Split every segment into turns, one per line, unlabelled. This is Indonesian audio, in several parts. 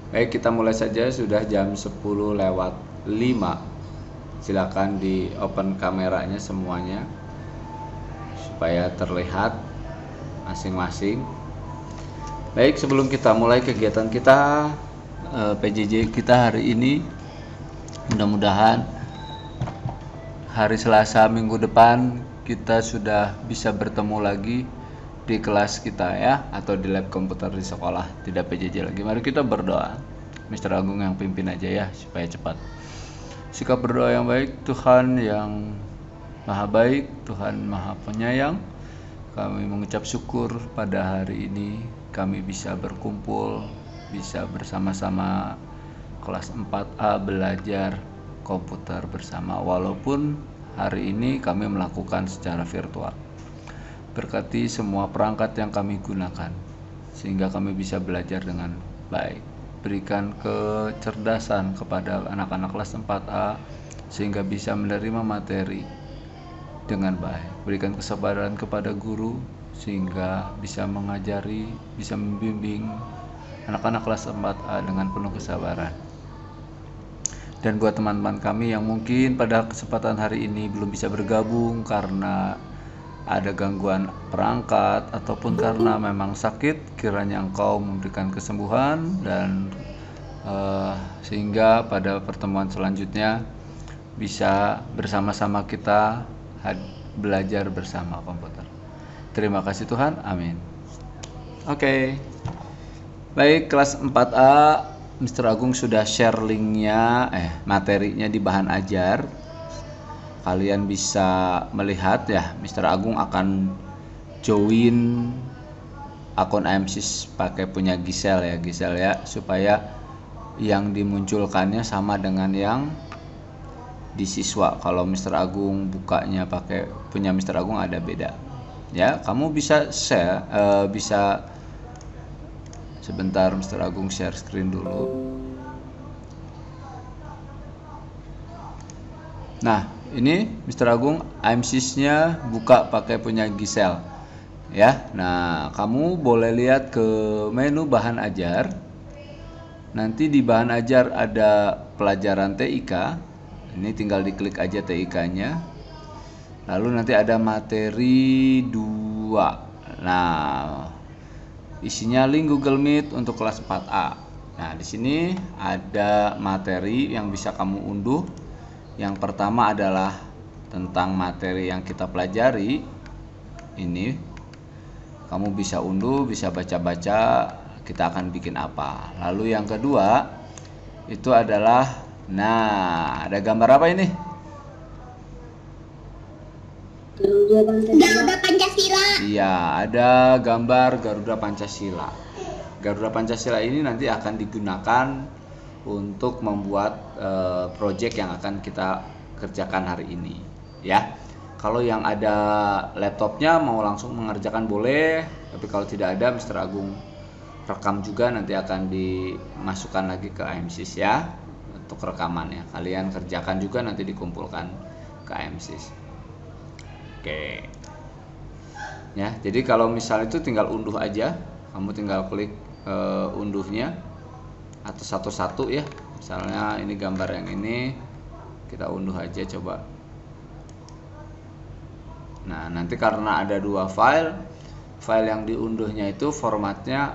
Baik, kita mulai saja, sudah jam 10 lewat 5. Silakan di open kameranya semuanya supaya terlihat masing-masing. Baik, sebelum kita mulai kegiatan kita PJJ kita hari ini, mudah-mudahan hari Selasa minggu depan kita sudah bisa bertemu lagi di kelas kita ya, atau di lab komputer di sekolah, tidak PJJ lagi. Mari kita berdoa. Mr. Agung yang pimpin aja ya supaya cepat. Sikap berdoa yang baik. Tuhan yang maha baik, Tuhan maha penyayang, kami mengucap syukur pada hari ini kami bisa berkumpul, bisa bersama-sama kelas 4A belajar komputer bersama, walaupun hari ini kami melakukan secara virtual. Berkati semua perangkat yang kami gunakan sehingga kami bisa belajar dengan baik. Berikan kecerdasan kepada anak-anak kelas 4A sehingga bisa menerima materi dengan baik. Berikan kesabaran kepada guru sehingga bisa mengajari, bisa membimbing anak-anak kelas 4A dengan penuh kesabaran. Dan buat teman-teman kami yang mungkin pada kesempatan hari ini belum bisa bergabung karena ada gangguan perangkat ataupun karena memang sakit, kiranya Engkau memberikan kesembuhan dan sehingga pada pertemuan selanjutnya bisa bersama-sama kita belajar bersama komputer. Terima kasih Tuhan, amin. Oke. Baik, kelas 4A, Mr. Agung sudah share linknya, materinya di bahan ajar. Kalian bisa melihat ya, Mr. Agung akan join akun AMSIS pakai punya Gisel ya, supaya yang dimunculkannya sama dengan yang di siswa. Kalau Mr. Agung bukanya pakai punya Mr. Agung ada beda. Ya, kamu bisa share, bisa sebentar Mr. Agung share screen dulu. Nah, ini Mr. Agung AMSIS-nya buka pakai punya Gisel. Ya. Nah, kamu boleh lihat ke menu bahan ajar. Nanti di bahan ajar ada pelajaran TIK. Ini tinggal diklik aja TIK-nya. Lalu nanti ada materi 2. Nah, isinya link Google Meet untuk kelas 4A. Nah, di sini ada materi yang bisa kamu unduh. Yang pertama adalah tentang materi yang kita pelajari. Ini kamu bisa unduh, bisa baca-baca kita akan bikin apa. Lalu yang kedua itu adalah, nah, ada gambar apa ini?
Garuda Pancasila.
Iya, ada gambar Garuda Pancasila. Garuda Pancasila ini nanti akan digunakan untuk membuat project yang akan kita kerjakan hari ini ya. Kalau yang ada laptopnya mau langsung mengerjakan boleh, tapi kalau tidak ada Mr. Agung rekam juga, nanti akan dimasukkan lagi ke AMSIS ya untuk rekamannya. Kalian kerjakan juga, nanti dikumpulkan ke AMSIS. Oke ya, jadi kalau misal itu tinggal unduh aja, kamu tinggal klik unduhnya atau satu-satu ya. Misalnya ini gambar yang ini, kita unduh aja coba. Nah, nanti karena ada 2 file yang diunduhnya itu formatnya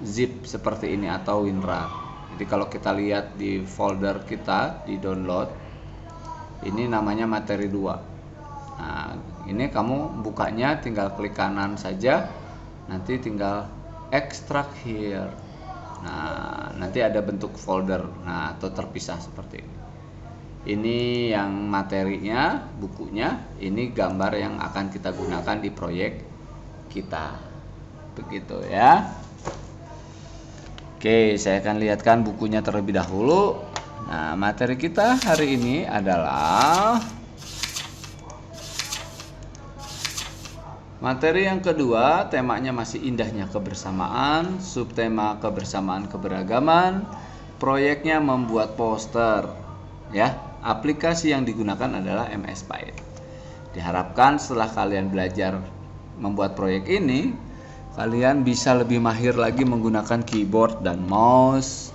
zip seperti ini atau WinRAR. Jadi kalau kita lihat di folder kita di download, ini namanya materi 2. Nah, ini kamu bukanya tinggal klik kanan saja, nanti tinggal extract here. Nah, nanti ada bentuk folder, nah, atau terpisah seperti ini. Ini yang materinya, bukunya, ini gambar yang akan kita gunakan di proyek kita. Begitu ya. Oke, saya akan lihatkan bukunya terlebih dahulu. Nah, materi kita hari ini adalah materi yang kedua, temanya masih indahnya kebersamaan, subtema kebersamaan keberagaman, proyeknya membuat poster, ya. Aplikasi yang digunakan adalah MS Paint. Diharapkan setelah kalian belajar membuat proyek ini, kalian bisa lebih mahir lagi menggunakan keyboard dan mouse,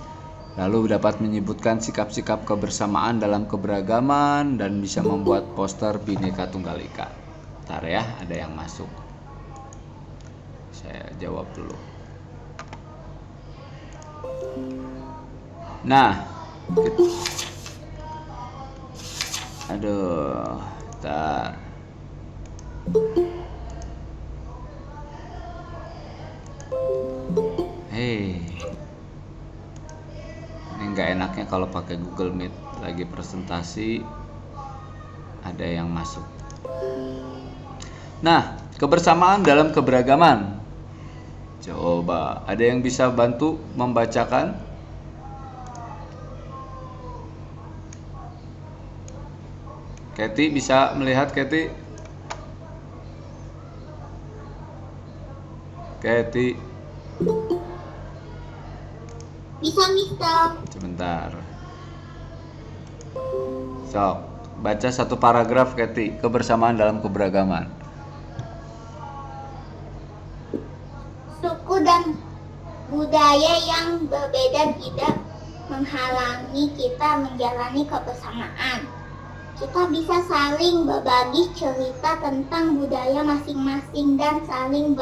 Lalu dapat menyebutkan sikap-sikap kebersamaan dalam keberagaman dan bisa membuat poster Bhinneka Tunggal Ika. Bentar ya, ada yang masuk. Saya jawab dulu. Nah, aduh, bentar. Hei, ini nggak enaknya kalau pakai Google Meet lagi presentasi ada yang masuk. Nah, kebersamaan dalam keberagaman. Coba, ada yang bisa bantu membacakan? Kathy bisa melihat, Kathy? Kathy.
Bisa, Mister.
Sebentar. Sok, baca satu paragraf, Kathy. Kebersamaan dalam keberagaman.
Suku dan budaya yang berbeda tidak menghalangi kita menjalani kebersamaan. Kita bisa saling berbagi cerita tentang budaya masing-masing dan saling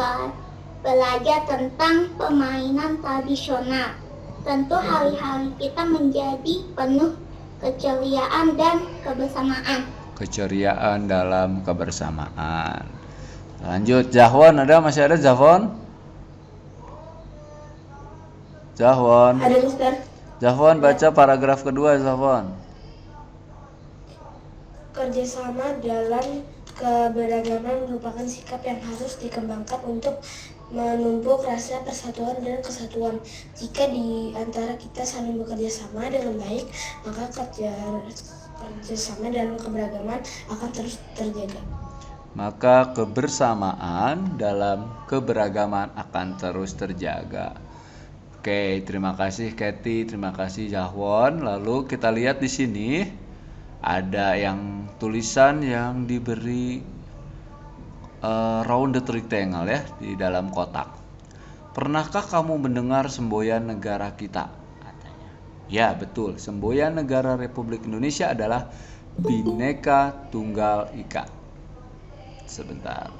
belajar tentang permainan tradisional. Tentu hari-hari kita menjadi penuh keceriaan dan kebersamaan.
Keceriaan dalam kebersamaan. Lanjut, Jahwon ada? Masih ada Jahwon? Jahwon.
Ada, Mister.
Jahwon baca paragraf kedua, Jahwon.
Kerjasama dalam keberagaman merupakan sikap yang harus dikembangkan untuk menumbuh rasa persatuan dan kesatuan. Jika di antara kita saling bekerja sama dengan baik, maka kerjasama dalam keberagaman akan terus terjaga.
Maka kebersamaan dalam keberagaman akan terus terjaga. Oke, terima kasih Kathy, terima kasih Jahwon. Lalu kita lihat di sini ada yang tulisan yang diberi rounded rectangle ya di dalam kotak. Pernahkah kamu mendengar semboyan negara kita? Katanya. Ya, betul. Semboyan negara Republik Indonesia adalah Bhinneka Tunggal Ika. Sebentar.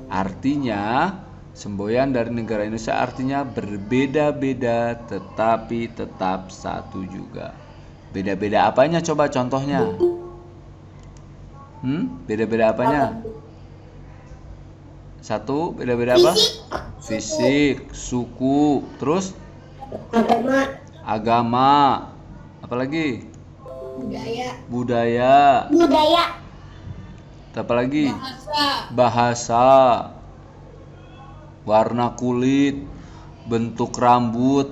Artinya, semboyan dari negara Indonesia artinya berbeda-beda tetapi tetap satu juga. Beda-beda apanya? Coba contohnya. Beda-beda apanya? Satu, beda-beda apa? Fisik, suku, terus agama. Apalagi? Budaya. Apalagi? Bahasa. Warna kulit, bentuk rambut.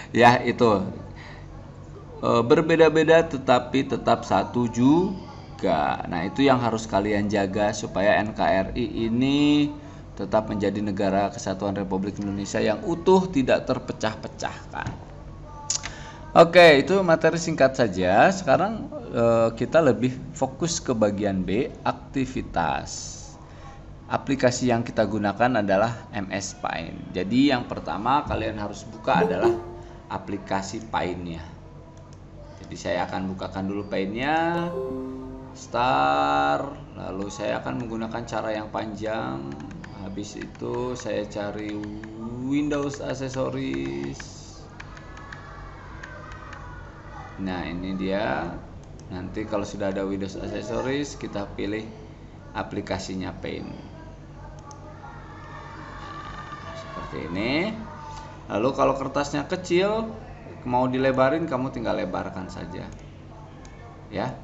Ya, itu. Berbeda-beda tetapi tetap satu juga. Nah, itu yang harus kalian jaga supaya NKRI ini tetap menjadi negara kesatuan Republik Indonesia yang utuh, tidak terpecah-pecahkan. Oke, itu materi singkat saja. Sekarang kita lebih fokus ke bagian B, aktivitas. Aplikasi yang kita gunakan adalah MS Paint. Jadi yang pertama kalian harus buka adalah aplikasi Paint-nya. Jadi saya akan bukakan dulu Paint-nya. Start. Lalu saya akan menggunakan cara yang panjang. Habis itu saya cari Windows Accessories. Nah, ini dia. Nanti kalau sudah ada Windows Accessories, kita pilih aplikasinya Paint. Seperti ini. Lalu kalau kertasnya kecil, mau dilebarin, kamu tinggal lebarkan saja. Ya.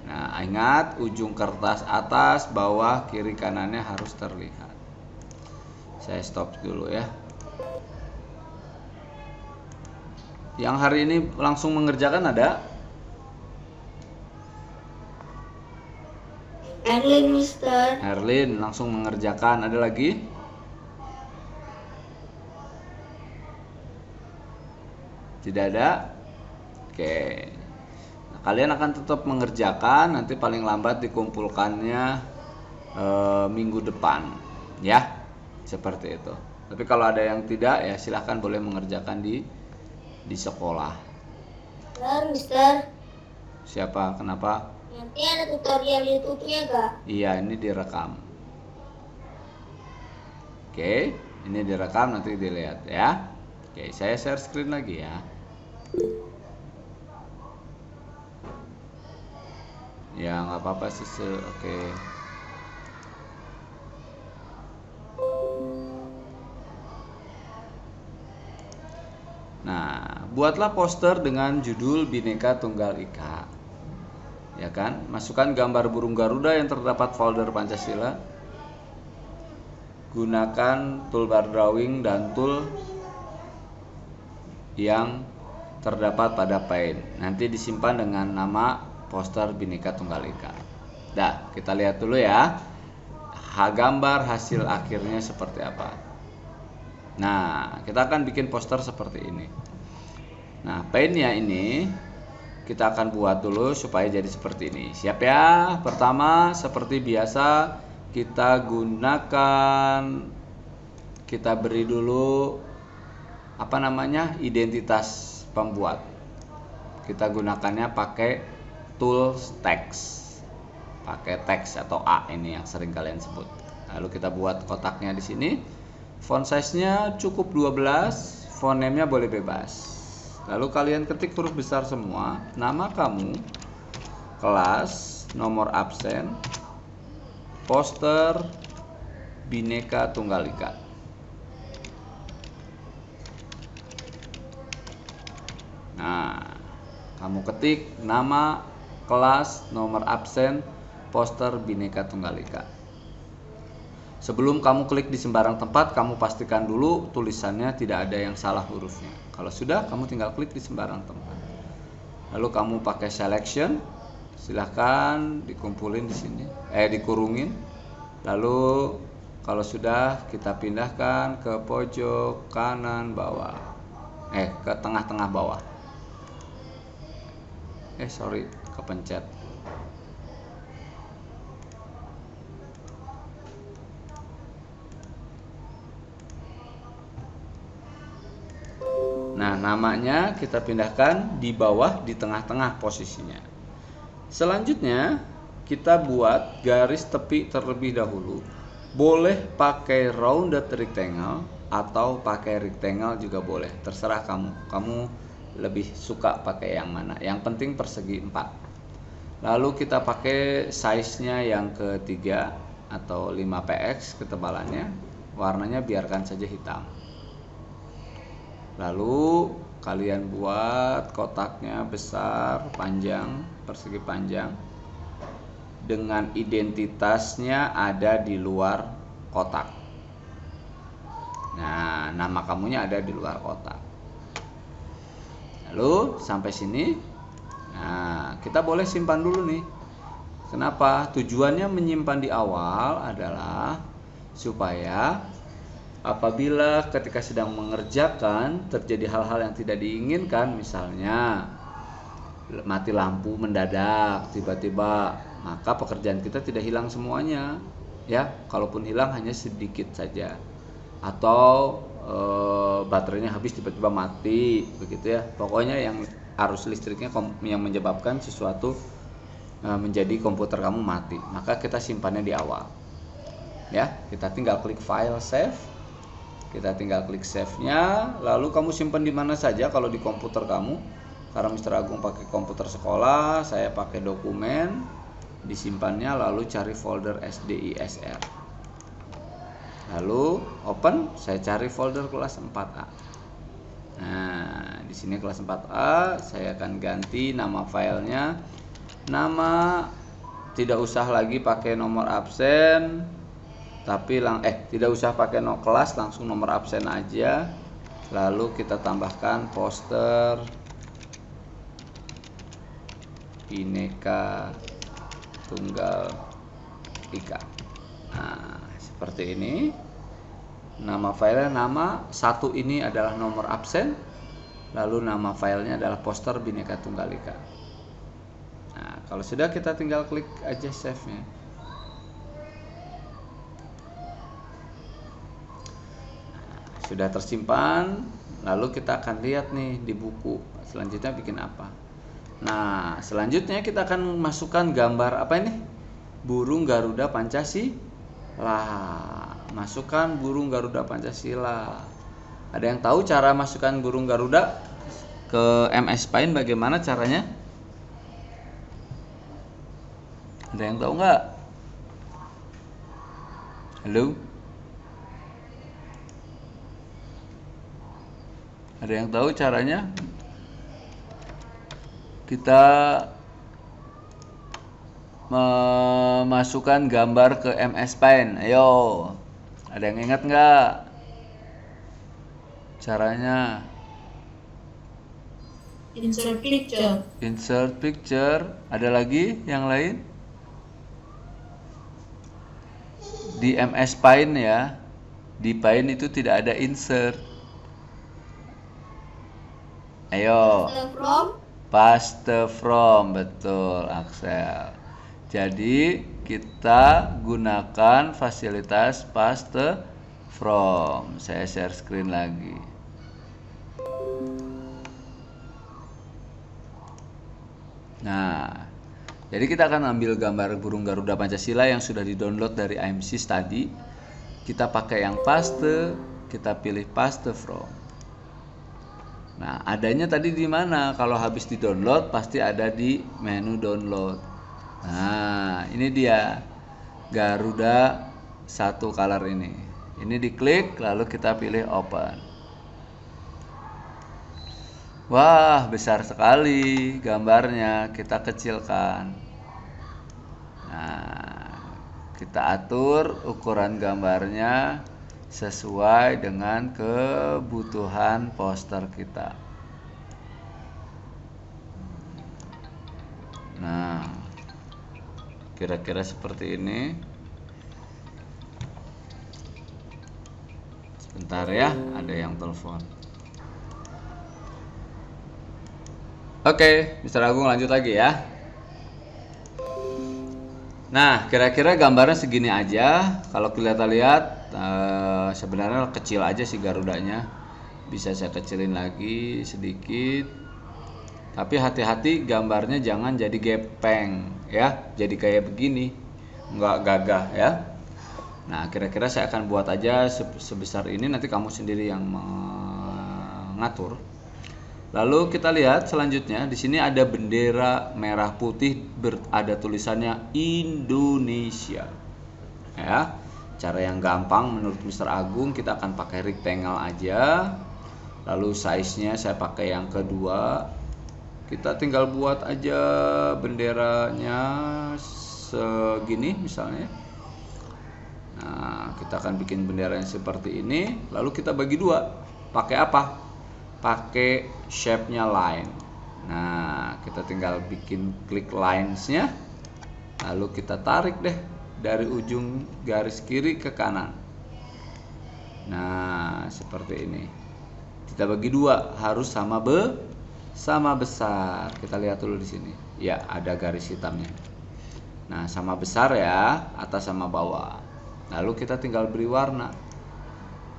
Nah, ingat ujung kertas atas, bawah, kiri, kanannya harus terlihat. Saya stop dulu ya. Yang hari ini langsung mengerjakan ada?
Erlin, Mister.
Erlin langsung mengerjakan. Ada lagi? Tidak ada? Oke. Nah, kalian akan tetap mengerjakan. Nanti paling lambat dikumpulkannya minggu depan. Ya, seperti itu. Tapi kalau ada yang tidak ya silahkan boleh mengerjakan di sekolah.
Mister,
Siapa? Kenapa?
nanti ada tutorial YouTube-nya gak?
Iya, ini direkam. Oke, ini direkam, nanti dilihat ya. Oke, saya share screen lagi ya. Ya nggak apa-apa sih. Oke. Nah, buatlah poster dengan judul Bhinneka Tunggal Ika. Ya kan? Masukkan gambar burung Garuda yang terdapat folder Pancasila. Gunakan toolbar drawing dan tool yang terdapat pada Paint. Nanti disimpan dengan nama poster Bhinneka Tunggal Ika. Dah, kita lihat dulu ya. Gambar hasil akhirnya seperti apa. Nah, kita akan bikin poster seperti ini. Nah, Paint-nya ini kita akan buat dulu supaya jadi seperti ini. Siap ya? Pertama, seperti biasa kita beri dulu identitas pembuat. Kita gunakannya pakai tools text. Pakai teks atau A ini yang sering kalian sebut. Lalu kita buat kotaknya di sini. Font size-nya cukup 12, font name-nya boleh bebas. Lalu kalian ketik huruf besar semua, nama kamu, kelas, nomor absen, poster Bhinneka Tunggal Ika. Nah, kamu ketik nama, kelas, nomor absen, poster Bhinneka Tunggal Ika. Sebelum kamu klik di sembarang tempat, kamu pastikan dulu tulisannya tidak ada yang salah hurufnya. Kalau sudah, kamu tinggal klik di sembarang tempat. Lalu kamu pakai selection, silahkan dikumpulin di sini, dikurungin. Lalu kalau sudah, kita pindahkan ke pojok kanan bawah, ke tengah-tengah bawah. Kepencet. Nah, namanya kita pindahkan di bawah, di tengah-tengah posisinya. Selanjutnya, kita buat garis tepi terlebih dahulu. Boleh pakai rounded rectangle atau pakai rectangle juga boleh. Terserah kamu. Kamu lebih suka pakai yang mana. Yang penting persegi 4. Lalu kita pakai size-nya yang ketiga atau 5px ketebalannya. Warnanya biarkan saja hitam. Lalu kalian buat kotaknya besar, panjang, persegi panjang, dengan identitasnya ada di luar kotak. Nah, nama kamunya ada di luar kotak. Lalu sampai sini. Nah, kita boleh simpan dulu nih. Kenapa? Tujuannya menyimpan di awal adalah supaya apabila ketika sedang mengerjakan terjadi hal-hal yang tidak diinginkan, misalnya mati lampu mendadak tiba-tiba, maka pekerjaan kita tidak hilang semuanya ya. Kalaupun hilang hanya sedikit saja, atau baterainya habis tiba-tiba mati begitu ya. Pokoknya yang arus listriknya yang menyebabkan sesuatu menjadi komputer kamu mati, maka kita simpannya di awal ya. Kita tinggal klik file save. Kita tinggal klik save-nya, lalu kamu simpan di mana saja kalau di komputer kamu. Karena Mr. Agung pakai komputer sekolah, saya pakai dokumen, disimpannya lalu cari folder SDISR. Lalu open, saya cari folder kelas 4A. Nah, di sini kelas 4A, saya akan ganti nama filenya. Nama tidak usah lagi pakai nomor absen. Tapi tidak usah pakai kelas, langsung nomor absen aja. Lalu kita tambahkan poster Bhinneka Tunggal Ika. Nah, seperti ini. Nama filenya, nama satu ini adalah nomor absen. Lalu nama filenya adalah poster Bhinneka Tunggal Ika. Nah, kalau sudah kita tinggal klik aja save-nya. sudah tersimpan. Lalu kita akan lihat nih di buku selanjutnya bikin apa. Nah, selanjutnya kita akan masukkan gambar apa ini? Burung Garuda Pancasila. Masukkan burung Garuda Pancasila. Ada yang tahu cara masukkan burung Garuda ke MS Paint bagaimana caranya? Ada yang tahu nggak? Halo? Ada yang tahu caranya? Kita memasukkan gambar ke MS Paint. Ayo, ada yang ingat nggak caranya?
Insert picture.
Insert picture. Ada lagi yang lain? Di MS Paint ya. Di Paint itu tidak ada insert. Ayo. Paste from, betul Axel. Jadi kita gunakan fasilitas paste from. Saya share screen lagi. Nah, jadi kita akan ambil gambar burung Garuda Pancasila yang sudah di-download dari IMC Study. Kita pakai yang paste, kita pilih paste from. Nah, adanya tadi di mana? Kalau habis di-download pasti ada di menu download. Nah, ini dia Garuda satu color ini. Ini diklik lalu kita pilih open. Wah, besar sekali gambarnya. Kita kecilkan. Nah, kita atur ukuran gambarnya sesuai dengan kebutuhan poster kita. Nah, kira-kira seperti ini. Sebentar ya, ada yang telepon. Oke, Mr. Agung lanjut lagi ya. Nah, kira-kira gambarnya segini aja. Kalau kita lihat sebenarnya kecil aja sih Garudanya. Bisa saya kecilin lagi sedikit. Tapi hati-hati gambarnya jangan jadi gepeng ya. Jadi kayak begini, nggak gagah ya. Nah, kira-kira saya akan buat aja sebesar ini. Nanti kamu sendiri yang mengatur. Lalu kita lihat selanjutnya di sini ada bendera merah putih ada tulisannya Indonesia. Ya. Cara yang gampang menurut Mr. Agung, kita akan pakai rectangle aja. Lalu size-nya saya pakai yang kedua. Kita tinggal buat aja benderanya segini misalnya. Nah, kita akan bikin benderanya seperti ini. Lalu kita bagi dua. Pakai apa? Pakai shape-nya line. Nah, kita tinggal bikin klik lines-nya. Lalu kita tarik deh dari ujung garis kiri ke kanan. Nah, seperti ini. Kita bagi dua, harus sama besar. Kita lihat dulu di sini. Ya, ada garis hitamnya. Nah, sama besar ya, atas sama bawah. Lalu kita tinggal beri warna.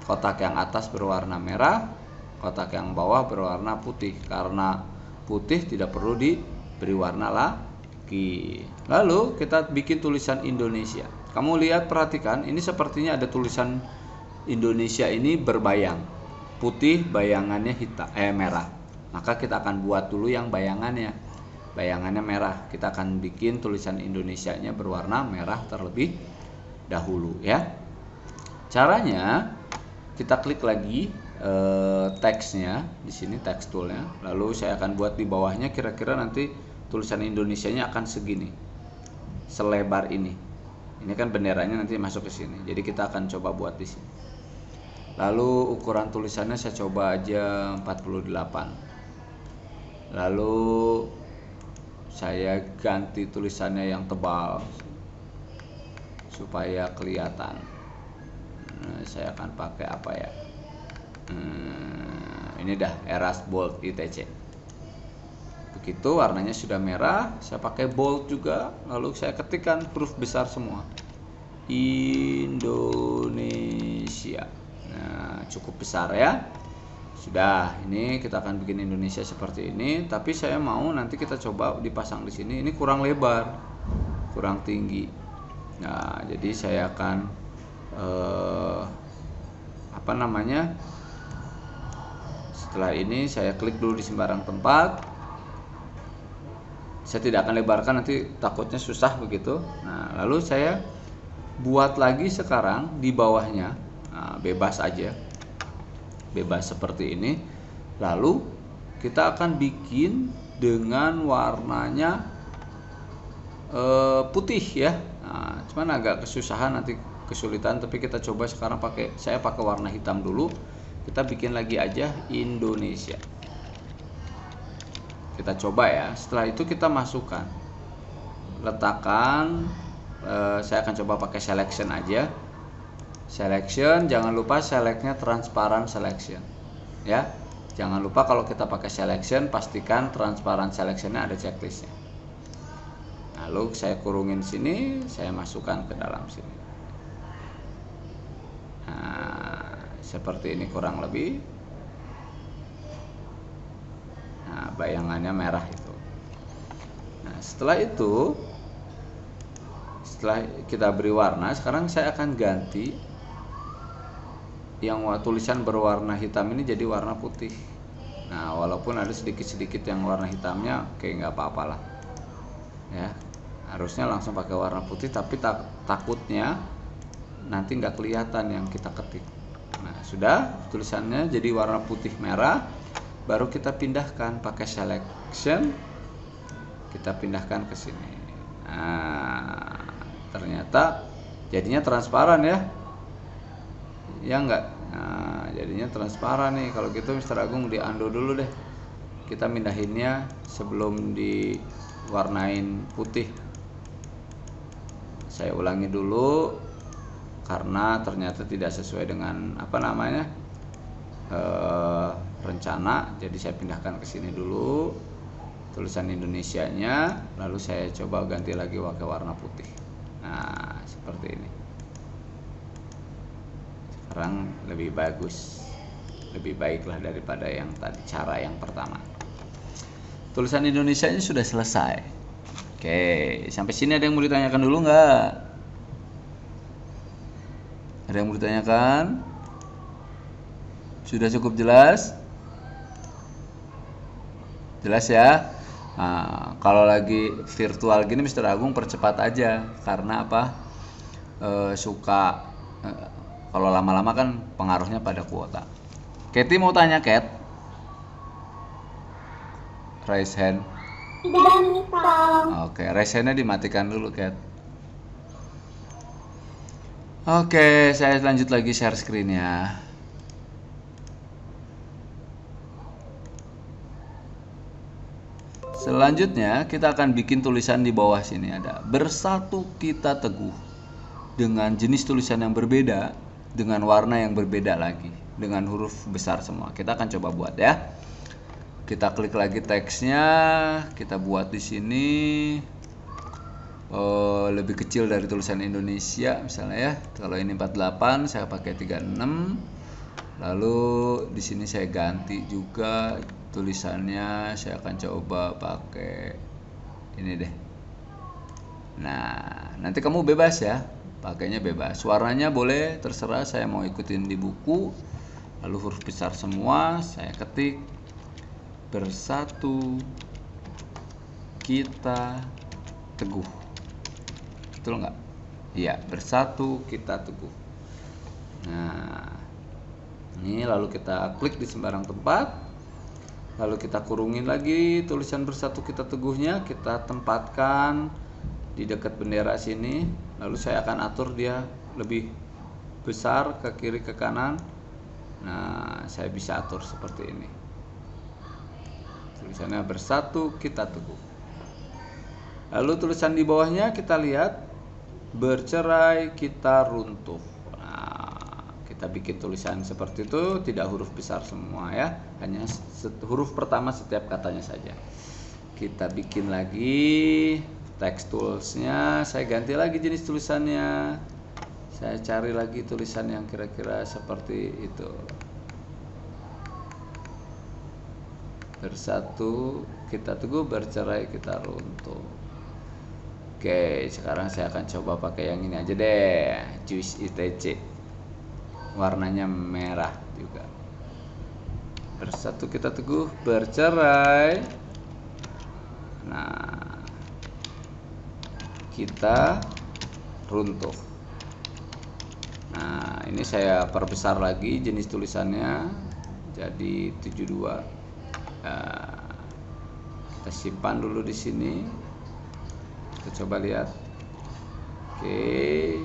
Kotak yang atas berwarna merah, kotak yang bawah berwarna putih. Karena putih tidak perlu diberi warna lagi. Lalu kita bikin tulisan Indonesia. Kamu lihat, perhatikan, ini sepertinya ada tulisan Indonesia ini berbayang. Putih bayangannya merah. Maka kita akan buat dulu yang bayangannya. Bayangannya merah. Kita akan bikin tulisan Indonesianya berwarna merah terlebih dahulu ya. Caranya kita klik lagi teksnya di sini, teks toolnya. Lalu saya akan buat di bawahnya kira-kira nanti tulisan Indonesianya akan segini, selebar ini. Ini kan benderanya nanti masuk ke sini. Jadi kita akan coba buat di sini. Lalu ukuran tulisannya saya coba aja 48. Lalu saya ganti tulisannya yang tebal supaya kelihatan. Nah, saya akan pakai apa ya? Ini dah Eras Bold ITC. Begitu warnanya sudah merah, saya pakai bold juga. Lalu saya ketikkan huruf besar semua, Indonesia. Nah, cukup besar ya. Sudah, ini kita akan bikin Indonesia seperti ini, tapi saya mau nanti kita coba dipasang di sini. Ini kurang lebar, kurang tinggi. Nah, jadi saya akan setelah ini saya klik dulu di sembarang tempat. Saya tidak akan lebarkan, nanti takutnya susah begitu. Nah, lalu saya buat lagi sekarang di bawahnya. Nah, bebas aja, bebas seperti ini. Lalu kita akan bikin dengan warnanya putih ya. Nah, cuman agak kesusahan, nanti kesulitan, tapi kita coba sekarang saya pakai warna hitam dulu. Kita bikin lagi aja Indonesia. Kita coba ya. Setelah itu kita masukkan, letakkan. Saya akan coba pakai selection aja. Selection, jangan lupa selectnya transparan selection ya. Jangan lupa kalau kita pakai selection, pastikan transparan selectionnya ada checklistnya. Lalu saya kurungin sini, saya masukkan ke dalam sini. Nah, seperti ini kurang lebih. Nah, bayangannya merah itu. Nah, setelah itu, setelah kita beri warna, sekarang saya akan ganti yang tulisan berwarna hitam ini jadi warna putih. Nah, walaupun ada sedikit-sedikit yang warna hitamnya, oke, nggak apa-apalah ya. Harusnya langsung pakai warna putih, tapi takutnya nanti nggak kelihatan yang kita ketik. Nah, sudah, tulisannya jadi warna putih merah. Baru kita pindahkan pakai selection, kita pindahkan ke sini. Nah, ternyata jadinya transparan ya. Ya enggak? Nah, jadinya transparan nih. Kalau gitu Mr. Agung di undo dulu deh. Kita mindahinnya sebelum diwarnain putih. Saya ulangi dulu karena ternyata tidak sesuai dengan rencana. Jadi saya pindahkan ke sini dulu tulisan Indonesianya, lalu saya coba ganti lagi pakai warna putih. Nah, seperti ini. Sekarang lebih bagus, lebih baiklah daripada yang tadi, cara yang pertama. Tulisan Indonesianya sudah selesai. Oke, sampai sini ada yang mau ditanyakan dulu nggak? Ada yang mau ditanyakan? Sudah cukup jelas? Jelas ya? Nah, kalau lagi virtual gini Mr. Agung percepat aja, karena apa? Kalau lama-lama kan pengaruhnya pada kuota. Katie mau tanya, Kat? Raise hand.
Tidak bisa.
Oke, raise hand-nya dimatikan dulu, Kat. Oke, saya lanjut lagi share screen-nya. Selanjutnya kita akan bikin tulisan di bawah sini, ada bersatu kita teguh, dengan jenis tulisan yang berbeda, dengan warna yang berbeda lagi, dengan huruf besar semua. Kita akan coba buat ya. Kita klik lagi teksnya, kita buat di sini lebih kecil dari tulisan Indonesia misalnya ya. Kalau ini 48, saya pakai 36. Lalu di sini saya ganti juga tulisannya, saya akan coba pakai ini deh. Nah, nanti kamu bebas ya, pakainya bebas. Warnanya boleh terserah, saya mau ikutin di buku. Lalu huruf besar semua, saya ketik bersatu kita teguh. Betul nggak? Iya, bersatu kita teguh. Nah, ini lalu kita klik di sembarang tempat. Lalu kita kurungin lagi tulisan bersatu kita teguhnya, kita tempatkan di dekat bendera sini. Lalu saya akan atur dia lebih besar ke kiri ke kanan. Nah, saya bisa atur seperti ini. Tulisannya bersatu kita teguh. Lalu tulisan di bawahnya kita lihat bercerai kita runtuh. Kita bikin tulisan seperti itu, tidak huruf besar semua ya, hanya huruf pertama setiap katanya saja. Kita bikin lagi text toolsnya, saya ganti lagi jenis tulisannya. Saya cari lagi tulisan yang kira-kira seperti itu. Bersatu kita teguh, bercerai kita runtuh. Oke, sekarang saya akan coba pakai yang ini aja deh, JUICE ITC. Warnanya merah juga. Bersatu kita teguh, bercerai. Nah, kita runtuh. Nah, ini saya perbesar lagi jenis tulisannya jadi 72. Nah, kita simpan dulu di sini. Kita coba lihat. Oke,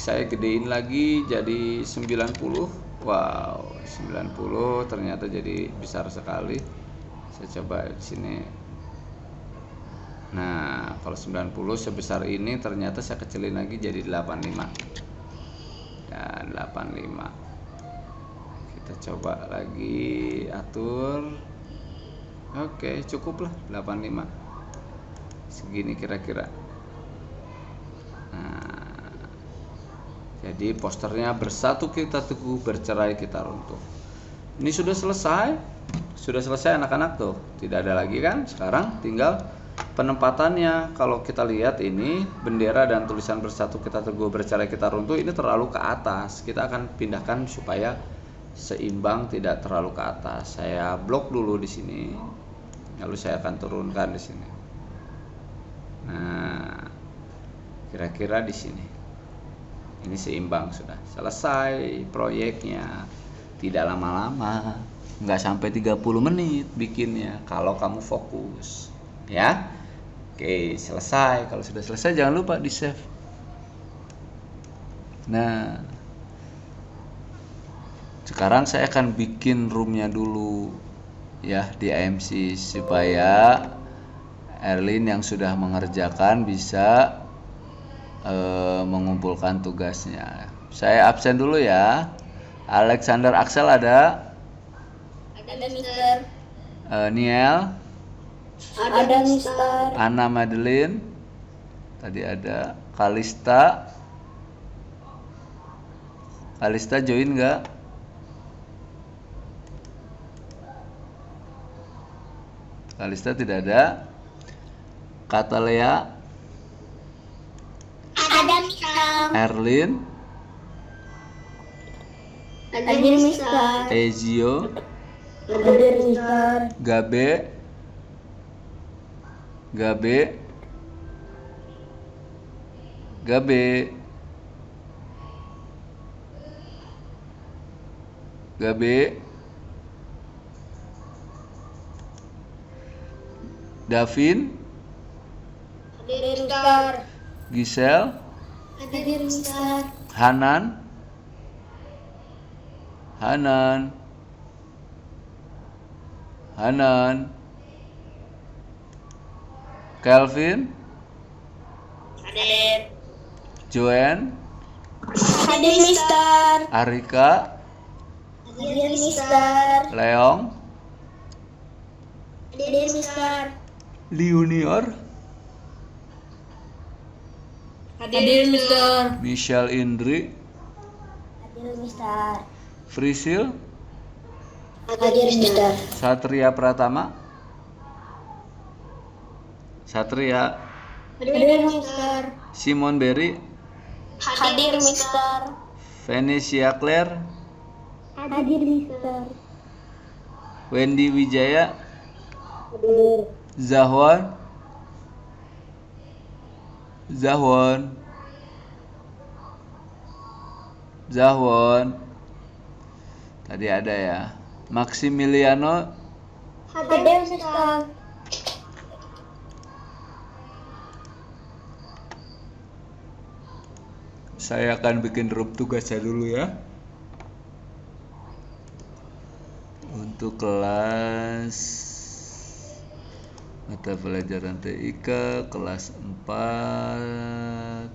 saya gedein lagi jadi 90. Wow, 90 ternyata jadi besar sekali. Saya coba di sini. Nah, kalau 90 sebesar ini ternyata saya kecilin lagi jadi 85. Ya, 85. Kita coba lagi atur. Oke, cukup lah 85. Segini kira-kira. Nah, jadi posternya bersatu kita teguh, bercerai kita runtuh. Ini sudah selesai anak-anak tuh, tidak ada lagi kan. Sekarang tinggal penempatannya. Kalau kita lihat ini bendera dan tulisan bersatu kita teguh, bercerai kita runtuh ini terlalu ke atas. Kita akan pindahkan supaya seimbang, tidak terlalu ke atas. Saya blok dulu di sini, lalu saya akan turunkan di sini. Nah, kira-kira di sini. Ini seimbang sudah. Selesai proyeknya. Tidak lama-lama, nggak sampai 30 menit bikinnya kalau kamu fokus. Ya. Oke, selesai. Kalau sudah selesai jangan lupa di-save. Nah, sekarang saya akan bikin roomnya dulu ya di AMC supaya Erlin yang sudah mengerjakan bisa mengumpulkan tugasnya. Saya absen dulu ya. Alexander Axel ada?
Ada Mister.
Niel?
Ada Mister.
Anna Madeline? Tadi ada. Kalista? Kalista join nggak? Kalista tidak ada. Katalea?
Ada Mister.
Erlin?
Hadir Mister.
Ezio?
Hadir Mister.
Gabe? Gabe? Gabe? Gabe? Davin?
Hadir Mister.
Giselle?
Hadir Mister.
Hanan? Hanan? Hanan? Kelvin?
Hadir.
Joanne?
Hadir Mister.
Arika?
Hadir Mister.
Leong?
Hadir Mister.
Junior?
Hadir Mister.
Michelle Indri?
Hadir Mister.
Frisil?
Hadir Mister.
Satria Pratama? Satria?
Hadir Mister.
Simon Berry?
Hadir Mister.
Venetia Claire?
Hadir Mister.
Wendy Wijaya?
Hadir.
Zahwan? Zahwan? Zahwan? Tadi ada ya. Maximiliano?
Hadir Mister.
Saya akan bikin room tugasnya dulu ya. Untuk kelas mata pelajaran TIK kelas 4.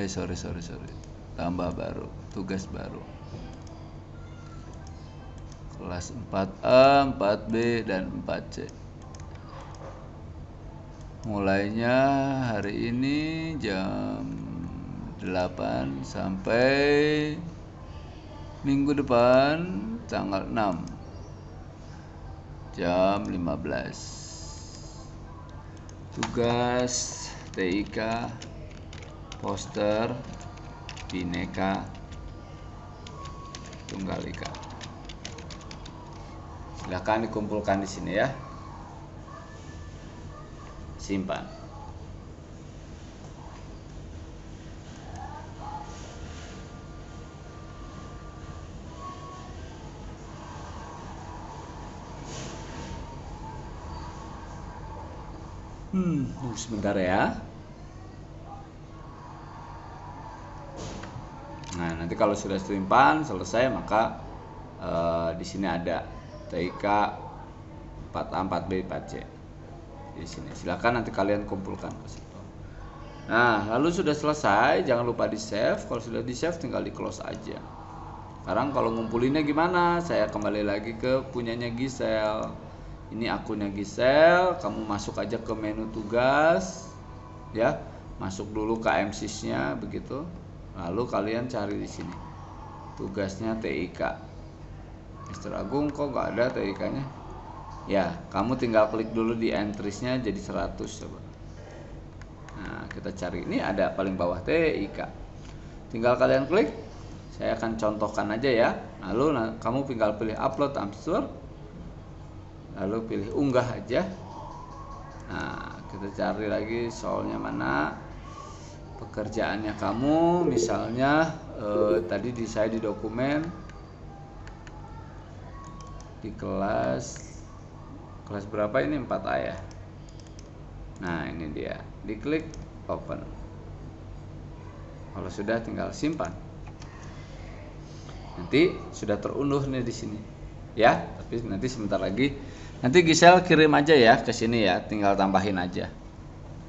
Sorry. Tambah baru, tugas baru. Kelas 4A, 4B, dan 4C. Mulainya hari ini jam 8 sampai minggu depan tanggal 6 jam 15. Tugas TIK poster Bhinneka Tunggal Ika. Silakan dikumpulkan di sini ya. Simpan. Sebentar ya. Nah, nanti kalau sudah simpan selesai maka di sini ada TIK 4A, 4B, 4C. Di sini. Silakan nanti kalian kumpulkan ke situ. Nah, lalu sudah selesai, jangan lupa di-save. Kalau sudah di-save tinggal di-close aja. Sekarang kalau ngumpulinnya gimana? Saya kembali lagi ke punyanya Gisel. Ini akunnya Gisel, kamu masuk aja ke menu tugas. Ya, masuk dulu ke MSIS-nya begitu. Lalu kalian cari di sini. Tugasnya TIK. Mr. Agung kok nggak ada TIK-nya? Ya, kamu tinggal klik dulu di entries-nya jadi 100 coba. Nah, kita cari ini ada paling bawah TIK. Tinggal kalian klik. Saya akan contohkan aja ya. Lalu kamu tinggal pilih upload answer. Lalu pilih unggah aja. Nah, kita cari lagi soalnya mana. Pekerjaannya kamu misalnya tadi saya di dokumen di kelas berapa ini? 4A ya. Nah, ini dia. Diklik open. Kalau sudah tinggal simpan. Nanti sudah terunduh nih di sini. Ya, tapi nanti sebentar lagi. Nanti Gisel kirim aja ya ke sini ya, tinggal tambahin aja.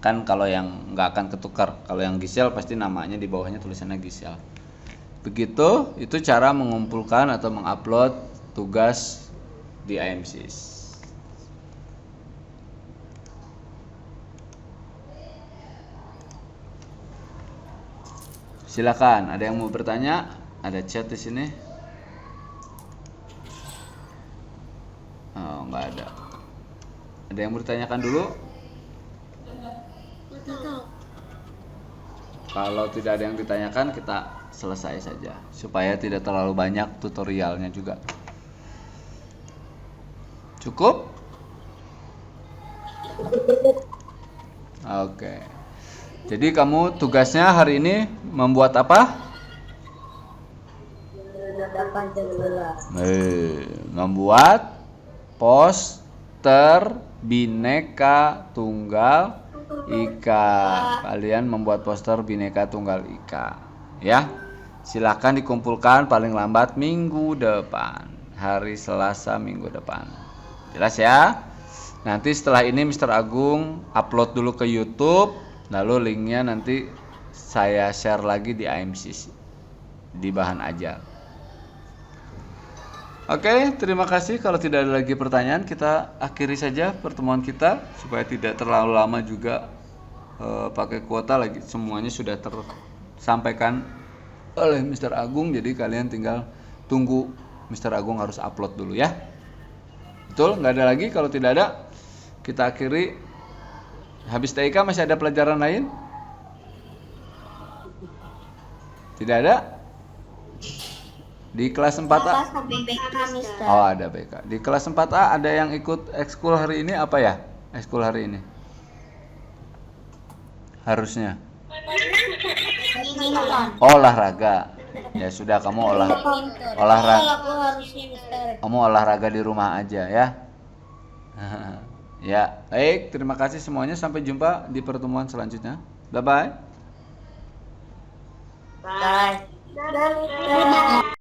Kan kalau yang nggak akan ketukar, kalau yang Gisel pasti namanya di bawahnya tulisannya Gisel. Begitu, itu cara mengumpulkan atau mengupload tugas di IMSIS. Silakan, ada yang mau bertanya? Ada chat di sini? Oh, nggak ada. Ada yang bertanyakan dulu? Kalau tidak ada yang ditanyakan, kita selesai saja supaya tidak terlalu banyak tutorialnya juga. Cukup? Oke. Jadi kamu tugasnya hari ini membuat apa? Membuat poster Bhinneka Tunggal Ika. Kalian membuat poster Bhinneka Tunggal Ika. Ya. Silakan dikumpulkan paling lambat minggu depan. Hari Selasa minggu depan. Jelas ya? Nanti setelah ini Mr. Agung upload dulu ke YouTube. Lalu linknya nanti saya share lagi di IMSIS di bahan ajar. Oke, terima kasih. Kalau tidak ada lagi pertanyaan, kita akhiri saja pertemuan kita supaya tidak terlalu lama juga pakai kuota lagi. Semuanya sudah tersampaikan oleh Mr. Agung, jadi kalian tinggal tunggu Mr. Agung harus upload dulu ya. Betul? Nggak ada lagi. Kalau tidak ada, kita akhiri. Habis TIK masih ada pelajaran lain? Tidak ada? Di kelas 4A? Oh, ada BK. Di kelas 4A ada yang ikut ekskul hari ini apa ya? Ekskul hari ini? Harusnya. Olahraga. Ya sudah, kamu olahraga. Kamu olahraga di rumah aja ya. Ya, baik. Terima kasih semuanya. Sampai jumpa di pertemuan selanjutnya. Bye-bye.
Bye.